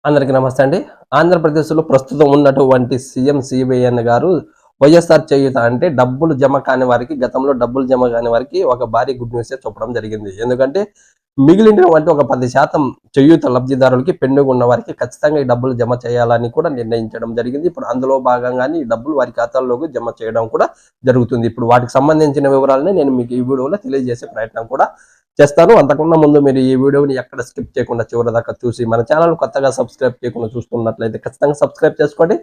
అందరికీ నమస్తే అండి. ఆంధ్రప్రదేశ్‌లో ప్రస్తుతం ఉన్నటువంటి సీఎం సీవీఎన్ గారు వైఎస్ఆర్ చేయూత అంటే డబ్బులు జమ కాని వారికి, గతంలో డబ్బులు జమ కాని వారికి ఒక భారీ గుడ్ న్యూసే చెప్పడం జరిగింది. ఎందుకంటే మిగిలినటువంటి ఒక 10% చేయూత లబ్ధిదారులకి పెండింగ్ ఉన్న వారికి ఖచ్చితంగా ఈ డబ్బులు జమ చేయాలని కూడా నిర్ణయించడం జరిగింది. ఇప్పుడు అందులో భాగంగానే ఈ డబ్బులు వారి ఖాతాల్లోకి జమ చేయడం కూడా జరుగుతుంది. ఇప్పుడు వాటికి సంబంధించిన వివరాలని నేను మీకు ఈ వీడియోలో తెలియజేసే ప్రయత్నం కూడా చేస్తాను. అంతకన్నా ముందు మీరు ఈ వీడియోని ఎక్కడ స్కిప్ చేయకుండా చివరి దాకా చూసి మన ఛానల్ కొత్తగా సబ్స్క్రైబ్ చేయకుండా చూస్తున్నట్లయితే ఖచ్చితంగా సబ్స్క్రైబ్ చేసుకోండి.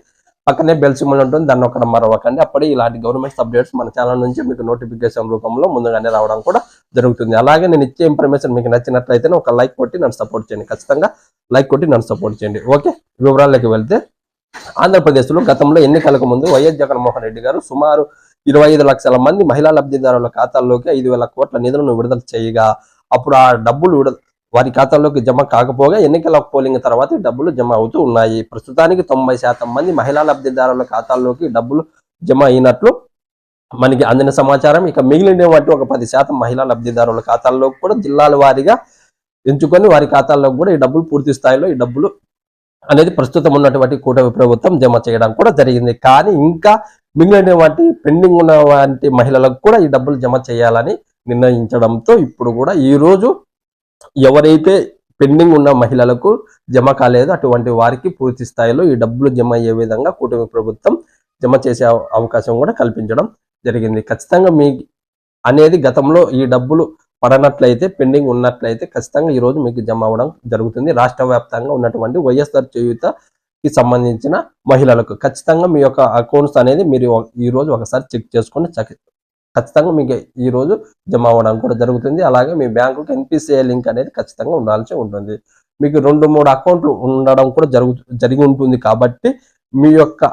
పక్కనే బెల్ సింబల్ ఉంటుంది, దాన్ని ఒక్కడ మరవకండి. అప్పుడే ఇలాంటి గవర్నమెంట్ అప్డేట్స్ మన ఛానల్ నుంచి మీకు నోటిఫికేషన్ రూపంలో ముందుగానే రావడం కూడా జరుగుతుంది. అలాగే నేను ఇచ్చే ఇన్ఫర్మేషన్ మీకు నచ్చినట్లయితే ఒక లైక్ కొట్టి నన్ను సపోర్ట్ చేయండి. ఖచ్చితంగా లైక్ కొట్టి నన్ను సపోర్ట్ చేయండి. ఓకే, వివరాల్లోకి వెళ్తే ఆంధ్రప్రదేశ్లో గతంలో ఎన్నికలకు ముందు వైఎస్ జగన్మోహన్ రెడ్డి గారు సుమారు 25 లక్షల మంది మహిళా లబ్ధిదారుల ఖాతాల్లోకి 5,000 కోట్ల నిధులను విడుదల చేయగా అప్పుడు ఆ డబ్బులు వారి ఖాతాల్లోకి జమ కాకపోగా ఎన్నికల పోలింగ్ తర్వాత ఈ డబ్బులు జమ అవుతూ ఉన్నాయి. ప్రస్తుతానికి 90% మంది మహిళా లబ్ధిదారుల ఖాతాల్లోకి డబ్బులు జమ అయినట్లు మనకి అందిన సమాచారం. ఇక మిగిలిన వాటి ఒక 10% మహిళా లబ్ధిదారుల ఖాతాల్లో కూడా జిల్లాల వారీగా ఎంచుకొని వారి ఖాతాల్లో కూడా ఈ డబ్బులు పూర్తి స్థాయిలో ఈ డబ్బులు అనేది ప్రస్తుతం ఉన్నటువంటి కూటమి ప్రభుత్వం జమ చేయడం కూడా జరిగింది. కానీ ఇంకా మిగిలిన వాటి పెండింగ్ ఉన్న వాటి మహిళలకు కూడా ఈ డబ్బులు జమ చేయాలని నిర్ణయించడంతో ఇప్పుడు కూడా ఈ రోజు ఎవరైతే పెండింగ్ ఉన్న మహిళలకు జమ కాలేదో అటువంటి వారికి పూర్తి స్థాయిలో ఈ డబ్బులు జమ అయ్యే విధంగా కూటమి ప్రభుత్వం జమ చేసే అవకాశం కూడా కల్పించడం జరిగింది. ఖచ్చితంగా మీ అనేది గతంలో ఈ డబ్బులు పడనట్లయితే పెండింగ్ ఉన్నట్లయితే ఖచ్చితంగా ఈ రోజు మీకు జమ అవ్వడం జరుగుతుంది. రాష్ట్ర వ్యాప్తంగా ఉన్నటువంటి వైఎస్ఆర్ చేయూతకి సంబంధించిన మహిళలకు ఖచ్చితంగా మీ యొక్క అకౌంట్స్ అనేది మీరు ఈ రోజు ఒకసారి చెక్ చేసుకొని ఖచ్చితంగా మీకు ఈ రోజు జమ అవ్వడం కూడా జరుగుతుంది. అలాగే మీ బ్యాంకుకి ఎన్పిసిఐ లింక్ అనేది ఖచ్చితంగా ఉండాల్సి ఉంటుంది. మీకు 2-3 అకౌంట్లు ఉండడం కూడా జరిగి ఉంటుంది. కాబట్టి మీ యొక్క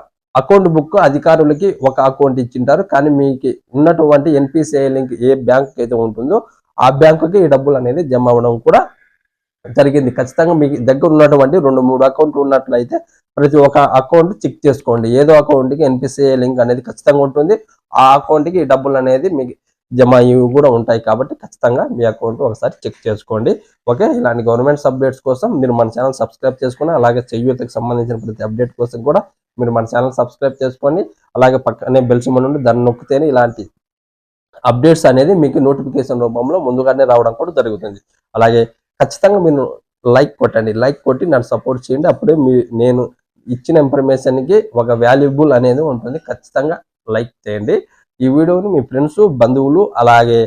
అకౌంట్ బుక్ అధికారులకి ఒక అకౌంట్ ఇచ్చింటారు. కానీ మీకు ఉన్నటువంటి ఎన్పిసిఐ లింక్ ఏ బ్యాంక్ అయితే ఉంటుందో ఆ బ్యాంకుకి ఈ డబ్బులు అనేది జమ అవ్వడం కూడా జరిగింది. ఖచ్చితంగా మీకు దగ్గర ఉన్నటువంటి 2-3 అకౌంట్లు ఉన్నట్లయితే ప్రతి ఒక్క అకౌంట్ చెక్ చేసుకోండి. ఏదో అకౌంట్కి ఎన్పిసిఐ లింక్ అనేది ఖచ్చితంగా ఉంటుంది. ఆ అకౌంట్కి ఈ డబ్బులు అనేది మీకు జమ అయ్యి కూడా ఉంటాయి. కాబట్టి ఖచ్చితంగా మీ అకౌంట్ ఒకసారి చెక్ చేసుకోండి. ఓకే, ఇలాంటి గవర్నమెంట్ అప్డేట్స్ కోసం మీరు మన ఛానల్ సబ్స్క్రైబ్ చేసుకుని, అలాగే చేయూతకు సంబంధించిన ప్రతి అప్డేట్ కోసం కూడా మీరు మన ఛానల్ సబ్స్క్రైబ్ చేసుకోండి. అలాగే పక్కనే బెల్ సింబల్ నుండి దాన్ని నొక్కితేనే ఇలాంటి అప్డేట్స్ అనేది మీకు నోటిఫికేషన్ రూపంలో ముందుగానే రావడం కూడా జరుగుతుంది. అలాగే ఖచ్చితంగా మీరు లైక్ కొట్టండి. లైక్ కొట్టి నన్ను సపోర్ట్ చేయండి. అప్పుడే నేను ఇచ్చిన ఇన్ఫర్మేషన్కి ఒక వాల్యుబుల్ అనేది ఉంటుంది. ఖచ్చితంగా లైక్ చేయండి. ఈ వీడియోని మీ ఫ్రెండ్స్, బంధువులు, అలాగే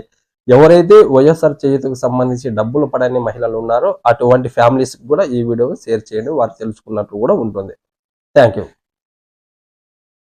ఎవరైతే వైఎస్ఆర్ చేయూతకు సంబంధించి డబ్బులు పడని మహిళలు ఉన్నారో అటువంటి ఫ్యామిలీస్కి కూడా ఈ వీడియోని షేర్ చేయండి. వారు తెలుసుకున్నట్లు కూడా ఉంటుంది. Thank you.